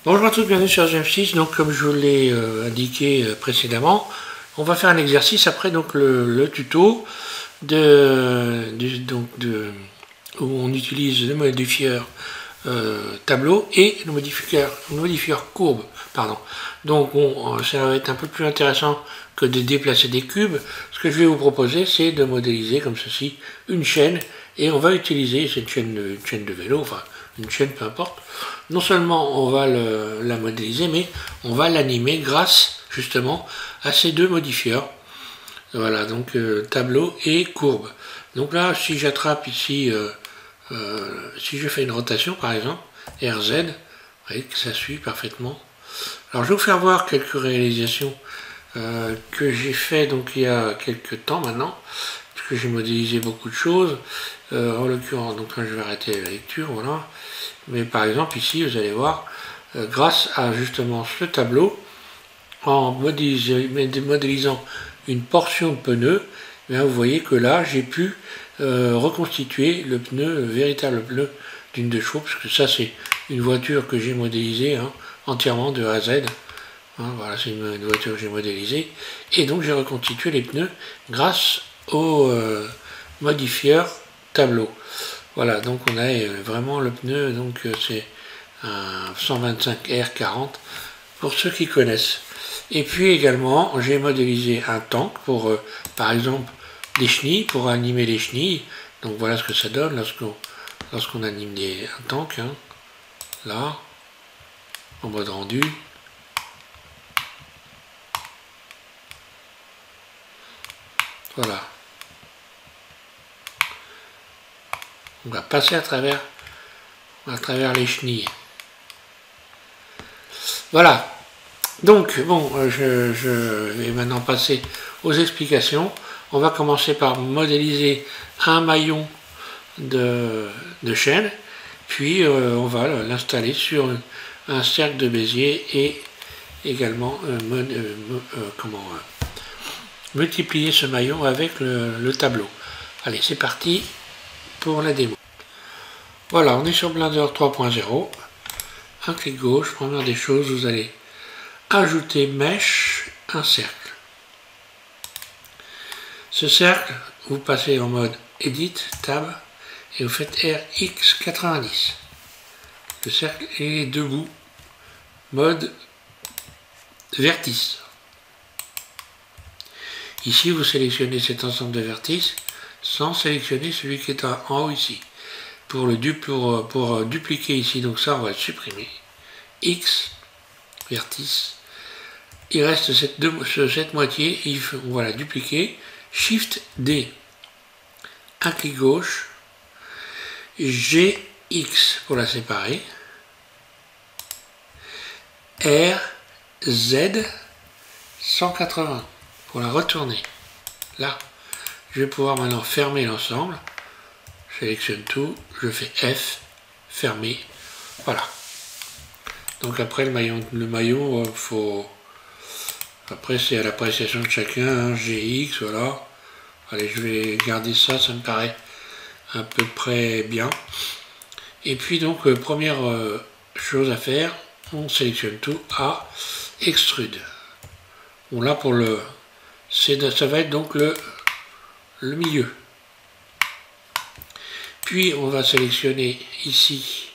Bonjour à tous, bienvenue sur GM6. Donc, comme je vous l'ai indiqué précédemment, on va faire un exercice après donc le tuto où on utilise le modifieur tableau et le modifieur courbe. Pardon. Donc, ça va être un peu plus intéressant que de déplacer des cubes. Ce que je vais vous proposer, c'est de modéliser comme ceci une chaîne, et on va utiliser cette chaîne, une chaîne de vélo, enfin une chaîne, peu importe. Non seulement on va la modéliser, mais on va l'animer grâce justement à ces deux modifieurs. Voilà, donc tableau et courbe. Donc là, si j'attrape ici, si je fais une rotation par exemple, RZ, vous voyez que ça suit parfaitement. Alors je vais vous faire voir quelques réalisations que j'ai fait donc il y a quelques temps maintenant, puisque j'ai modélisé beaucoup de choses. En l'occurrence, donc là je vais arrêter la lecture, voilà. Mais par exemple ici, vous allez voir, grâce à justement ce tableau, en modélisant une portion de pneu, bien, vous voyez que là j'ai pu reconstituer le pneu, véritable pneu d'une 2 chevaux, parce que ça c'est une voiture que j'ai modélisée entièrement de A à Z. Voilà, c'est une voiture que j'ai modélisée. Et donc j'ai reconstitué les pneus grâce au modifieur tableau. Voilà, donc on a vraiment le pneu, donc c'est un 125R40 pour ceux qui connaissent. Et puis également, j'ai modélisé un tank pour, par exemple, des chenilles, pour animer les chenilles. Donc voilà ce que ça donne lorsqu'on anime un tank. Là, en mode rendu. Voilà. On va passer à travers les chenilles. Voilà. Donc, bon, je vais maintenant passer aux explications. On va commencer par modéliser un maillon de chaîne, puis on va l'installer sur un cercle de Bézier et également multiplier ce maillon avec le tableau. Allez, c'est parti pour la démo. Voilà, on est sur Blender 3.0. Un clic gauche, première des choses, vous allez ajouter Mesh, un cercle. Ce cercle, vous passez en mode Edit, Tab, et vous faites RX90. Le cercle est debout, mode vertice. Ici, vous sélectionnez cet ensemble de vertices sans sélectionner celui qui est en haut ici. Pour dupliquer ici, donc ça, on va le supprimer. X, vertice. Il reste cette moitié, on va la dupliquer. Shift D, un clic gauche, GX pour la séparer, R, Z, 180 pour la retourner. Là, je vais pouvoir maintenant fermer l'ensemble. Je sélectionne tout, je fais F, fermer, voilà. Donc après le maillon, après c'est à l'appréciation de chacun, GX, voilà. Allez, je vais garder ça, ça me paraît à peu près bien. Et puis donc, première chose à faire, on sélectionne tout à Extrude. Bon là pour ça va être donc le milieu. Puis on va sélectionner ici,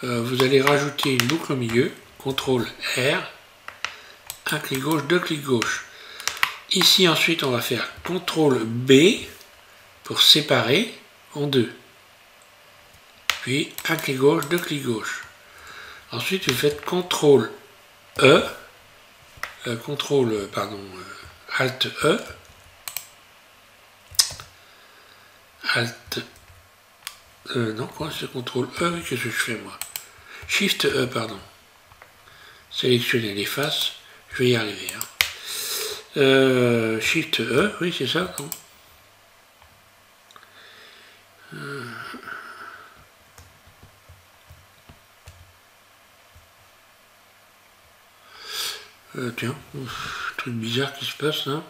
vous allez rajouter une boucle au milieu, CTRL R, un clic gauche, deux clics gauche. Ici ensuite on va faire CTRL B pour séparer en deux. Puis un clic gauche, deux clics gauche. Ensuite vous faites CTRL E, Alt E, Alt non, quoi, c'est CTRL E, oui, qu'est-ce que je fais moi? Shift E, pardon. Sélectionner les faces, je vais y arriver. Shift E, oui, c'est ça, non? Tiens, truc bizarre qui se passe là.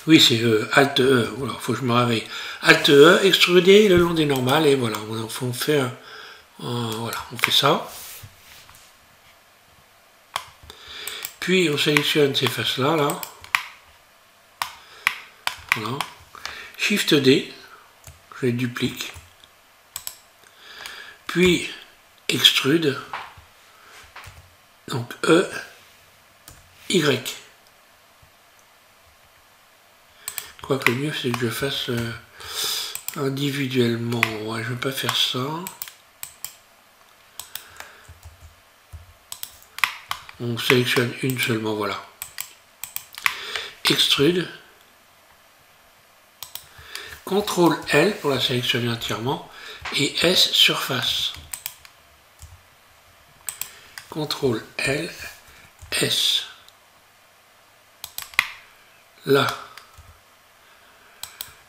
Oui, c'est Alt E, voilà, faut que je me réveille. Alt E, extruder le long des normales, et voilà, on fait, voilà, on fait ça. Puis on sélectionne ces faces-là, là. Voilà. Shift D, je les duplique. Puis extrude, donc E, Y. Quoique le mieux c'est que je fasse individuellement. Ouais, je ne vais pas faire ça. On sélectionne une seulement, voilà. Extrude. CTRL L pour la sélectionner entièrement. Et S surface. CTRL L, S. Là.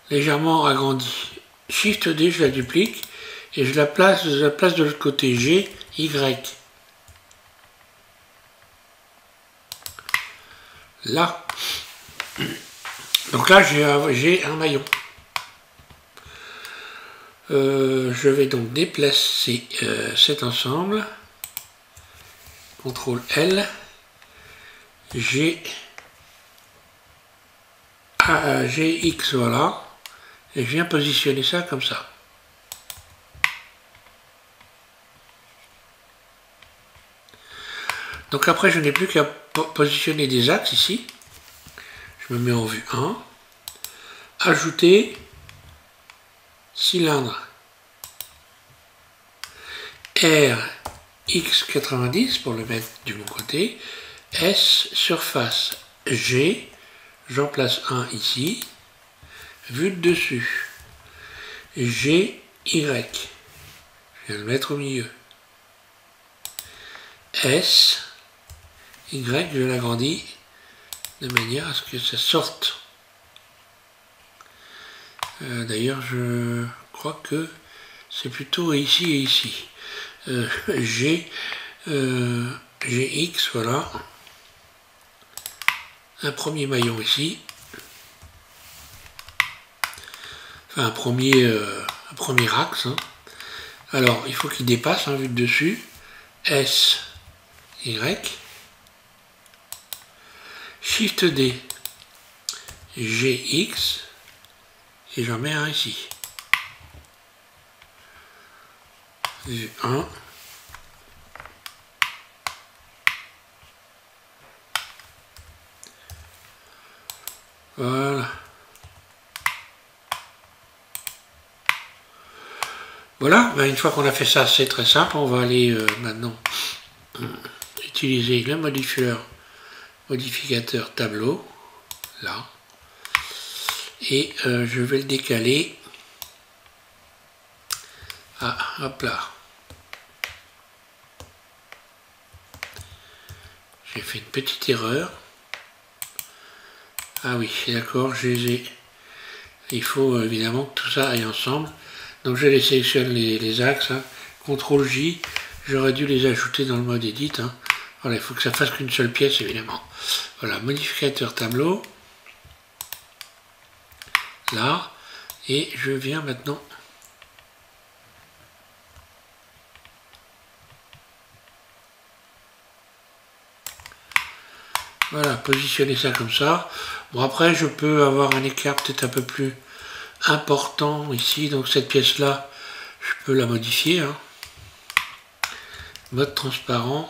Légèrement agrandie. Shift D, je la duplique. Et je la place de l'autre côté. G, Y. Là. Donc là, j'ai un maillon. Je vais donc déplacer cet ensemble. CTRL L. GX, voilà. Et je viens positionner ça comme ça. Donc après, je n'ai plus qu'à positionner des axes ici. Je me mets en vue 1. Ajouter cylindre RX90 pour le mettre du bon côté. S surface G. J'en place un ici. Vue de dessus. GY. Je viens le mettre au milieu. S. Y, je l'agrandis de manière à ce que ça sorte. D'ailleurs, je crois que c'est plutôt ici et ici. GX, voilà. Un premier maillon ici. Enfin, un premier axe. Hein. Alors, il faut qu'il dépasse, hein, vu de dessus. S, Y. Shift D, GX. Et j'en mets un ici. Vue 1. Voilà. Voilà, ben une fois qu'on a fait ça, c'est très simple. On va aller maintenant utiliser le modificateur tableau, là. Et je vais le décaler. Ah, hop là. J'ai fait une petite erreur. Ah oui, d'accord, il faut évidemment que tout ça aille ensemble. Donc je les sélectionne les axes. Hein. CTRL J, j'aurais dû les ajouter dans le mode Edit. Hein. Voilà, il faut que ça fasse qu'une seule pièce, évidemment. Voilà, modificateur tableau. Là. Et je viens maintenant... Voilà, positionner ça comme ça. Bon, après, je peux avoir un écart peut-être un peu plus important ici. Donc cette pièce-là, je peux la modifier. Hein. Mode transparent.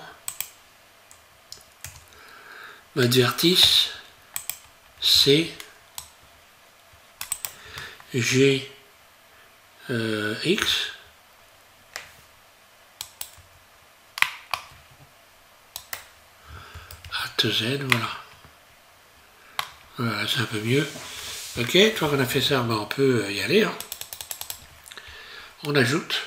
Mode vertice. C. G. X. Alt Z, voilà. Voilà, c'est un peu mieux. Ok, une fois qu'on a fait ça, ben on peut y aller. Hein. On ajoute.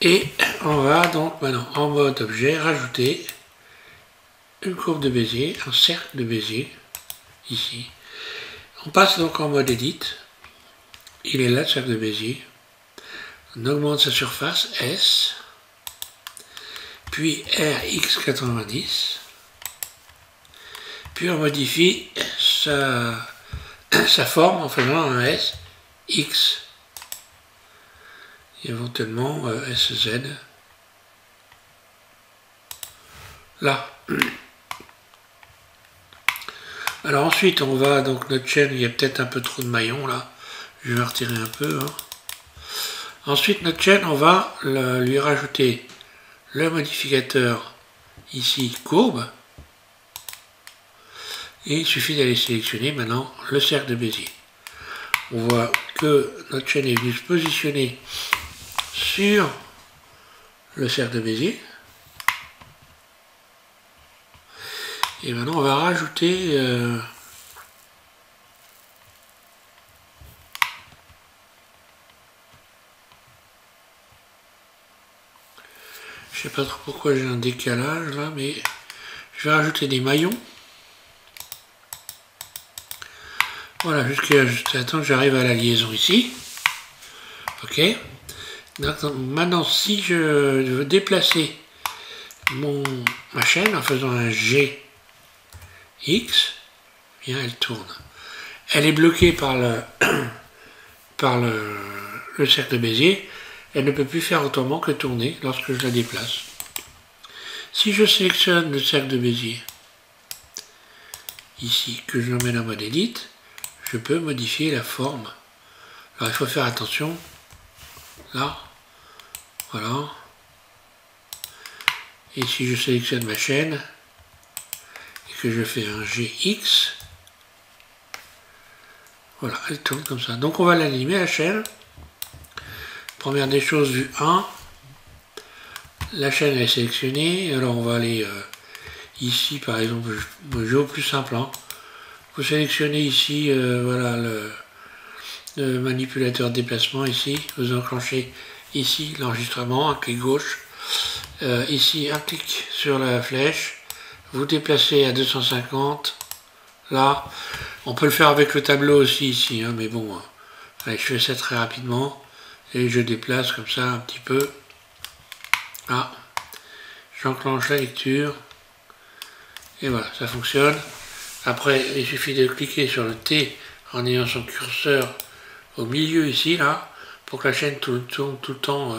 Et on va donc maintenant en mode objet rajouter une courbe de Bézier, un cercle de Bézier, ici. On passe donc en mode Edit. Il est là, le cercle de Bézier. On augmente sa surface, S. Puis RX90. puis on modifie sa forme en faisant un S, X, et éventuellement SZ, là. Alors ensuite on va, donc notre chaîne, il y a peut-être un peu trop de maillons là, je vais retirer un peu. Hein. Ensuite notre chaîne, on va lui rajouter le modificateur ici courbe, et il suffit d'aller sélectionner maintenant le cercle de Bézier. On voit que notre chaîne est venue se positionner sur le cercle de Bézier. Et maintenant on va rajouter je sais pas trop pourquoi j'ai un décalage là, mais je vais rajouter des maillons. Voilà, jusqu'à temps que j'arrive à la liaison ici. Ok. Maintenant, si je veux déplacer ma chaîne en faisant un G, X, bien elle tourne. Elle est bloquée par le cercle de Bézier. Elle ne peut plus faire autrement que tourner lorsque je la déplace. Si je sélectionne le cercle de Bézier, ici, que je l'emmène en mode Edit, je peux modifier la forme. Alors il faut faire attention, là, voilà. Et si je sélectionne ma chaîne, et que je fais un GX, voilà, elle tourne comme ça. Donc on va l'animer la chaîne. Première des choses, vue 1, la chaîne est sélectionnée, alors on va aller ici par exemple, je vais au plus simple, hein. Vous sélectionnez ici voilà, le manipulateur de déplacement ici, vous enclenchez ici l'enregistrement, un clic gauche, ici un clic sur la flèche, vous déplacez à 250, là, on peut le faire avec le tableau aussi ici, hein, mais bon, allez, je fais ça très rapidement, et je déplace comme ça un petit peu, là, j'enclenche la lecture, et voilà, ça fonctionne. Après, il suffit de cliquer sur le T en ayant son curseur au milieu ici, là, pour que la chaîne tourne tout le temps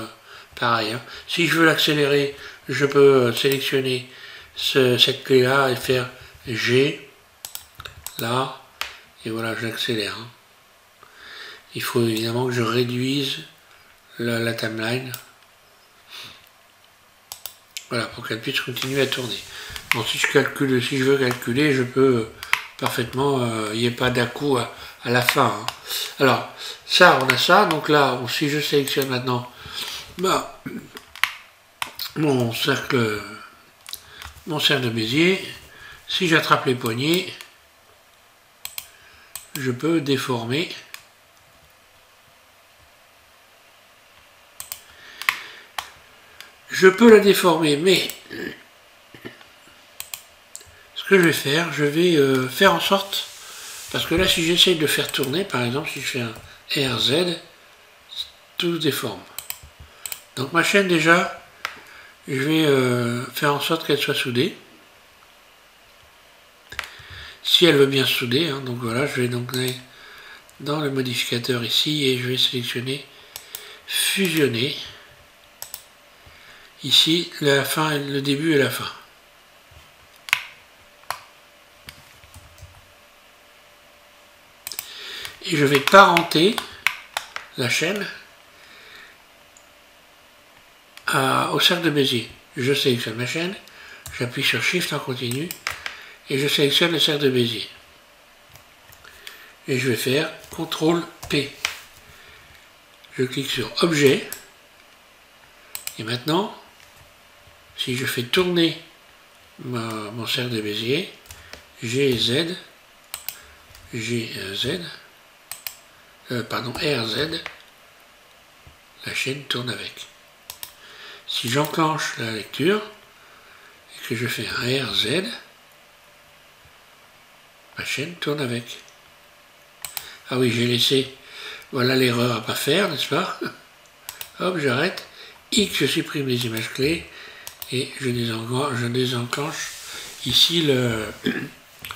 pareil. Hein. Si je veux l'accélérer, je peux sélectionner cette clé-là et faire G, là, et voilà, j'accélère. Hein. Il faut évidemment que je réduise la timeline. Voilà, pour qu'elle puisse continuer à tourner. Bon, si je veux calculer, je peux parfaitement, il n'y a pas d'à-coup à la fin. Hein. Alors, ça, on a ça. Donc là, si je sélectionne maintenant mon cercle de Bézier, si j'attrape les poignées, je peux déformer. Je peux la déformer, mais ce que je vais faire, faire en sorte, parce que là si j'essaye de faire tourner, par exemple si je fais un RZ, tout se déforme. Donc ma chaîne déjà, je vais faire en sorte qu'elle soit soudée. Si elle veut bien se souder, hein, donc voilà, je vais donc aller dans le modificateur ici et je vais sélectionner fusionner. Ici, la fin, le début et la fin. Et je vais parenter la chaîne au cercle de Bézier. Je sélectionne ma chaîne, j'appuie sur Shift en continu et je sélectionne le cercle de Bézier. Et je vais faire CTRL P. Je clique sur Objet. Et maintenant, si je fais tourner mon cercle de Bézier, RZ, la chaîne tourne avec. Si j'enclenche la lecture et que je fais un RZ, ma chaîne tourne avec. Ah oui, j'ai laissé, voilà l'erreur à pas faire, n'est-ce pas? Hop, j'arrête. X, je supprime les images clés et je désenclenche ici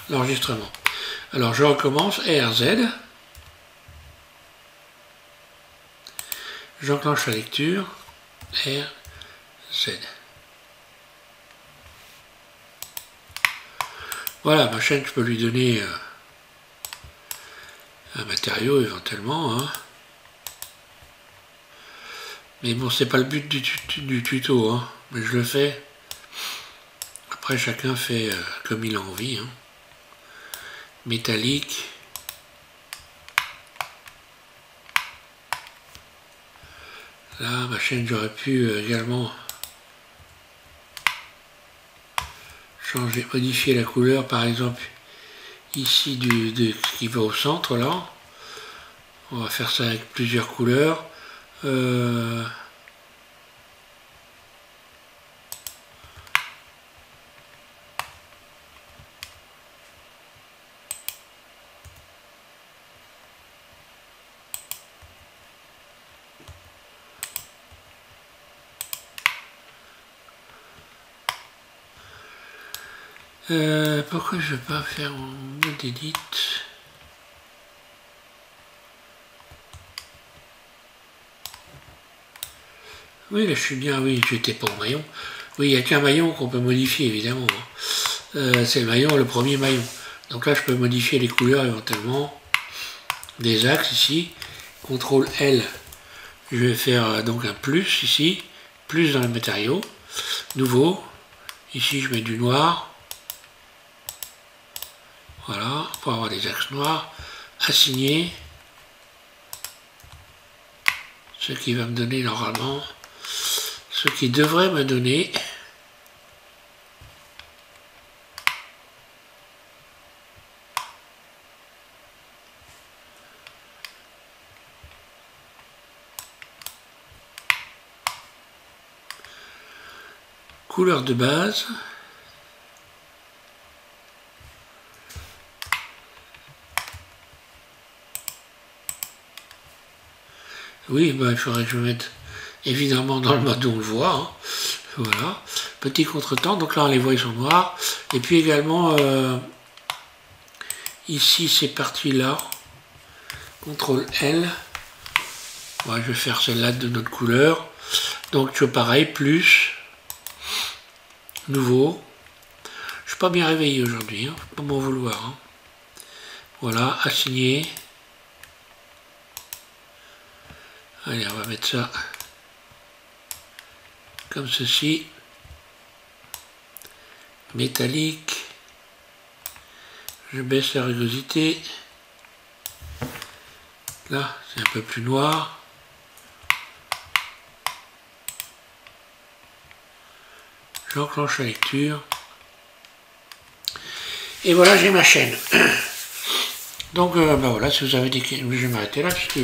l'enregistrement. Alors je recommence, RZ, j'enclenche la lecture, RZ. Voilà, ma chaîne, je peux lui donner un matériau éventuellement, hein. Mais bon, c'est pas le but du tuto, hein. Mais je le fais. Après, chacun fait comme il a envie, hein. Métallique. Là, ma chaîne, j'aurais pu également changer, modifier la couleur, par exemple, ici qui va au centre, là. On va faire ça avec plusieurs couleurs. Pourquoi je ne vais pas faire mon mode edit? Oui, là je suis bien, oui, j'étais pas au maillon. Oui, il n'y a qu'un maillon qu'on peut modifier, évidemment. C'est le premier maillon. Donc là, je peux modifier les couleurs éventuellement. Des axes ici. CTRL L, je vais faire donc un plus ici. Plus dans le matériau. Nouveau. Ici, je mets du noir. Voilà, pour avoir des axes noirs. Assigner. Ce qui va me donner normalement, ce qui devrait me donner couleur de base. Oui, ben, il faudrait que je me mette évidemment dans le mode où on le voit. Hein. Voilà. Petit contretemps, donc là on les voit, ils sont noirs. Et puis également, ici ces parties-là, CTRL L. Ouais, je vais faire celle-là de notre couleur. Donc je fais pareil, plus, nouveau. Je suis pas bien réveillé aujourd'hui, hein. Faut pas m'en vouloir. Hein. Voilà, assigner. Allez, on va mettre ça comme ceci. Métallique. Je baisse la rugosité. Là, c'est un peu plus noir. J'enclenche la lecture. Et voilà, j'ai ma chaîne. Donc, ben voilà, si vous avez des questions, je vais m'arrêter là, puisque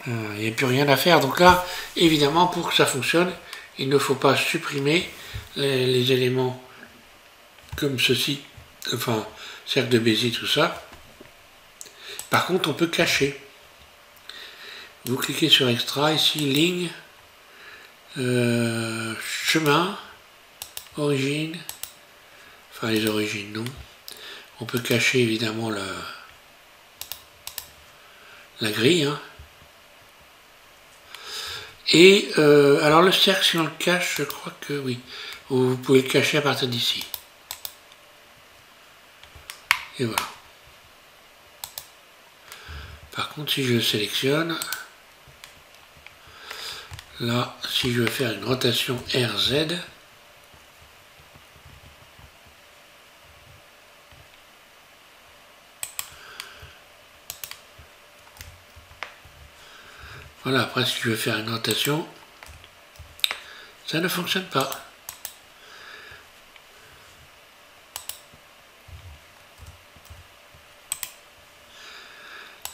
il n'y a plus rien à faire. Donc là, évidemment, pour que ça fonctionne, il ne faut pas supprimer les éléments comme ceci, enfin, cercle de Bézier, tout ça. Par contre, on peut cacher. Vous cliquez sur Extra, ici, ligne, chemin, origine, enfin les origines, non. On peut cacher évidemment la grille. Hein. Et alors le cercle, si on le cache, je crois que oui. Vous pouvez le cacher à partir d'ici. Et voilà. Par contre, si je le sélectionne, là, si je veux faire une rotation RZ, voilà, après si je veux faire une rotation, ça ne fonctionne pas.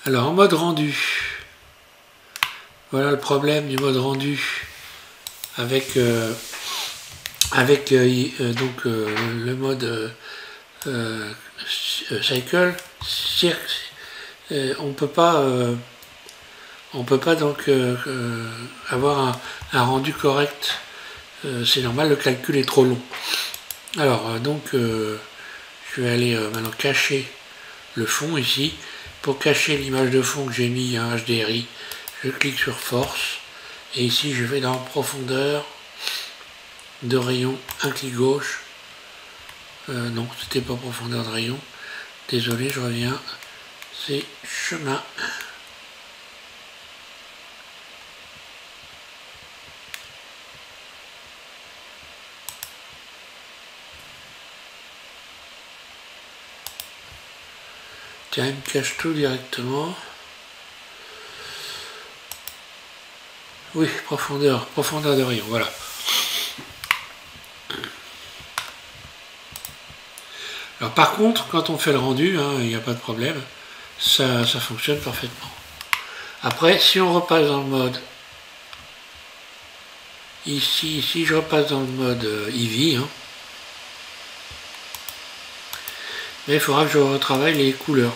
Alors en mode rendu, voilà le problème du mode rendu avec, le mode cycle, on peut pas donc avoir un rendu correct. C'est normal, le calcul est trop long. Alors, je vais aller maintenant cacher le fond ici. Pour cacher l'image de fond que j'ai mis un HDRI, je clique sur Force. Et ici, je vais dans Profondeur de rayon, un clic gauche. Non, c'était pas profondeur de rayon. Désolé, je reviens. C'est chemin. Tiens, il me cache tout directement. Oui, profondeur de rayon, voilà. Alors par contre, quand on fait le rendu, il n'y a pas de problème, ça fonctionne parfaitement. Après, si on repasse dans le mode, ici je repasse dans le mode Eevee, mais il faudra que je retravaille les couleurs.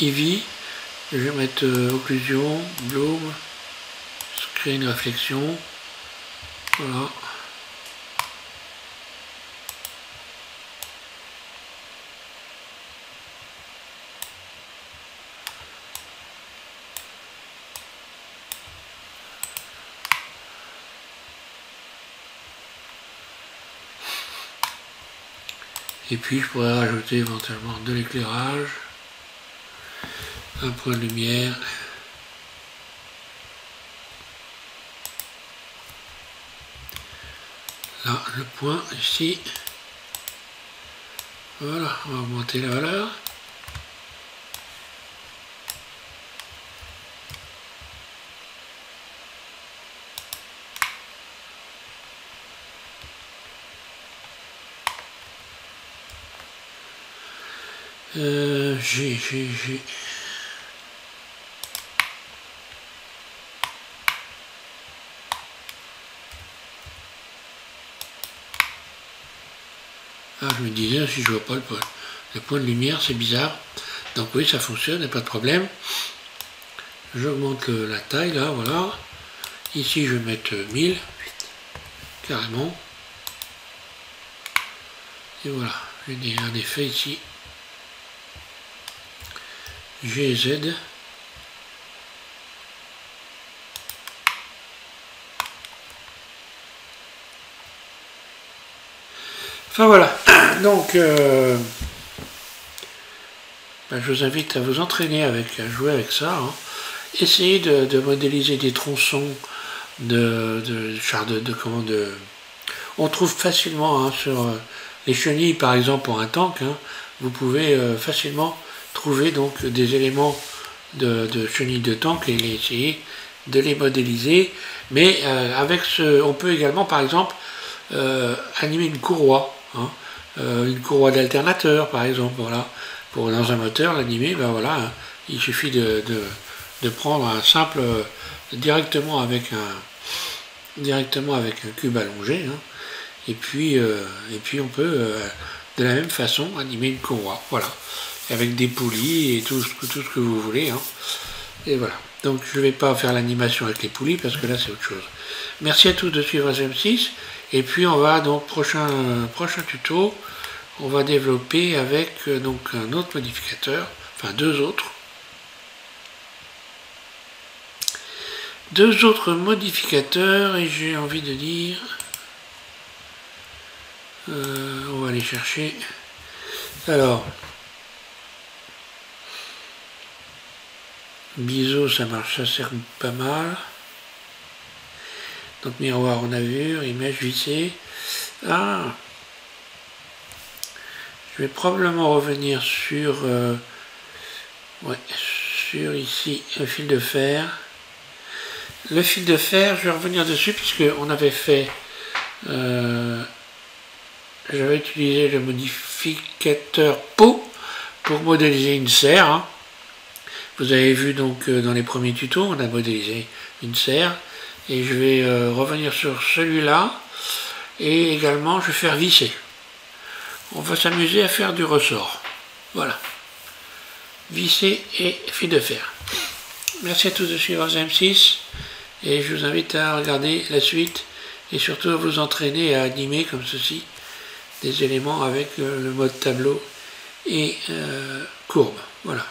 Eevee, je vais mettre occlusion, bloom, screen réflexion, voilà. Et puis je pourrais rajouter éventuellement de l'éclairage, un point de lumière. Là, le point ici. Voilà, on va augmenter la valeur. J'ai. Ah, je me disais, si je vois pas le point de lumière, c'est bizarre. Donc oui, ça fonctionne, il n'y a pas de problème. J'augmente la taille, là, voilà. Ici, je vais mettre 1000, carrément. Et voilà, j'ai un effet ici. GZ. Enfin voilà, donc je vous invite à vous entraîner à jouer avec ça. Essayez de modéliser des tronçons on trouve facilement sur les chenilles par exemple pour un tank, vous pouvez facilement trouver donc des éléments de chenilles de tank et essayer de les modéliser. Mais on peut également par exemple animer une courroie. Une courroie d'alternateur par exemple, voilà, pour dans un moteur l'animer, il suffit de prendre un simple directement avec un cube allongé, et puis on peut de la même façon animer une courroie, voilà, avec des poulies et tout ce que vous voulez, et voilà. Donc je ne vais pas faire l'animation avec les poulies parce que là c'est autre chose. Merci à tous de suivre SM6. Et puis on va donc prochain tuto, on va développer avec donc un autre modificateur, enfin deux autres modificateurs, et j'ai envie de dire, on va aller chercher. Alors, biseau, ça marche, ça sert pas mal. Donc miroir en avure, image vissée. Ah, je vais probablement revenir sur ici le fil de fer. Le fil de fer, je vais revenir dessus puisque on avait fait, j'avais utilisé le modificateur peau pour modéliser une serre. Vous avez vu donc dans les premiers tutos, on a modélisé une serre. Et je vais revenir sur celui-là, et également je vais faire visser. On va s'amuser à faire du ressort. Voilà. Visser et fil de fer. Merci à tous de suivre SM6, et je vous invite à regarder la suite et surtout à vous entraîner à animer comme ceci des éléments avec le mode tableau et courbe. Voilà.